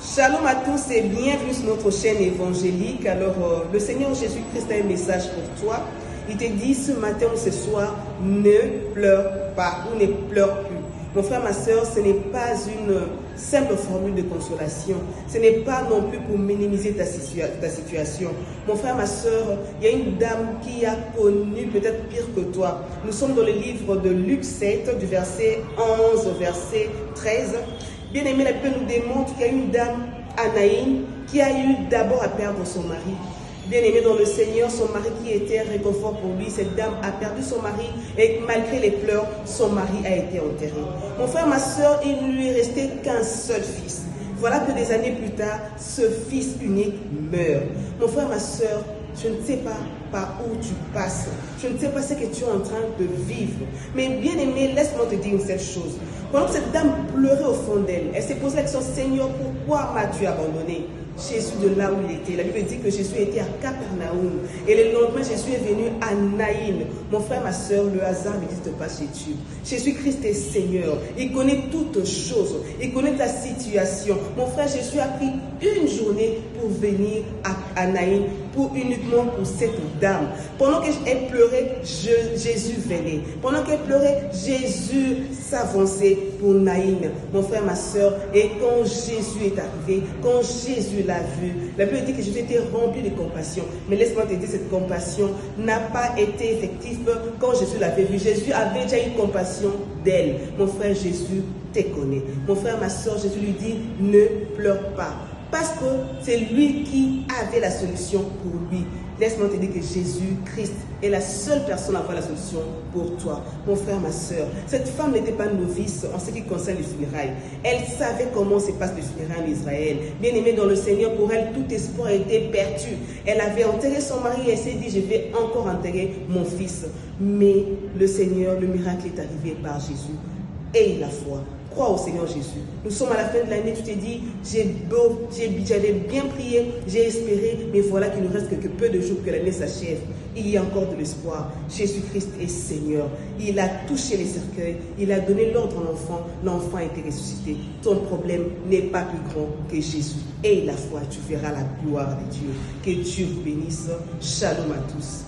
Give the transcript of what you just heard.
Shalom à tous et bienvenue sur notre chaîne évangélique. Alors, le Seigneur Jésus-Christ a un message pour toi. Il te dit ce matin ou ce soir, ne pleure pas ou ne pleure plus. Mon frère, ma soeur, ce n'est pas une simple formule de consolation. Ce n'est pas non plus pour minimiser ta situation. Mon frère, ma soeur, il y a une dame qui a connu peut-être pire que toi. Nous sommes dans le livre de Luc 7, du verset 11 au verset 13. Bien aimé, la Bible nous démontre qu'il y a une dame, Anaïn, qui a eu d'abord à perdre son mari. Bien aimé dans le Seigneur, son mari qui était un réconfort pour lui, cette dame a perdu son mari et malgré les pleurs, son mari a été enterré. Mon frère, ma soeur, il ne lui restait qu'un seul fils. Voilà que des années plus tard, ce fils unique meurt. Mon frère, ma soeur, je ne sais pas par où tu passes. Je ne sais pas ce que tu es en train de vivre. Mais bien aimé, laisse-moi te dire une seule chose. Pendant que cette dame pleurait au fond d'elle, elle s'est posé la question, Seigneur, pourquoi m'as-tu abandonné? Jésus de là où il était. La Bible dit que Jésus était à Capernaum. Et le lendemain, Jésus est venu à Naïn. Mon frère, ma soeur, le hasard n'existe pas chez Dieu. Jésus-Christ est Seigneur. Il connaît toutes choses. Il connaît ta situation. Mon frère, Jésus a pris une journée pour venir à Naïn, uniquement pour cette dame. Pendant qu'elle pleurait, Jésus venait. Pendant qu'elle pleurait, Jésus s'avançait pour Naïn. Mon frère, ma soeur, et quand Jésus est arrivé, quand Jésus l'a vu, la Bible dit que Jésus était rempli de compassion. Mais laisse-moi te dire, cette compassion n'a pas été effective quand Jésus l'avait vu. Jésus avait déjà eu compassion d'elle. Mon frère, Jésus te connaît. Mon frère, ma soeur, Jésus lui dit, ne pleure pas. Parce que c'est lui qui avait la solution pour lui. Laisse-moi te dire que Jésus-Christ est la seule personne à avoir la solution pour toi. Mon frère, ma soeur, cette femme n'était pas novice en ce qui concerne les funérailles. Elle savait comment se passe les funérailles en Israël. Bien aimée dans le Seigneur, pour elle, tout espoir était perdu. Elle avait enterré son mari et elle s'est dit, je vais encore enterrer mon fils. Mais le Seigneur, le miracle est arrivé par Jésus. Aie la foi. Crois au Seigneur Jésus. Nous sommes à la fin de l'année, tu t'es dit, j'avais bien prié, j'ai espéré, mais voilà qu'il nous reste que peu de jours que l'année s'achève. Il y a encore de l'espoir. Jésus-Christ est Seigneur. Il a touché les cercueils, il a donné l'ordre à l'enfant a été ressuscité. Ton problème n'est pas plus grand que Jésus. Aie la foi, tu verras la gloire de Dieu. Que Dieu vous bénisse. Shalom à tous.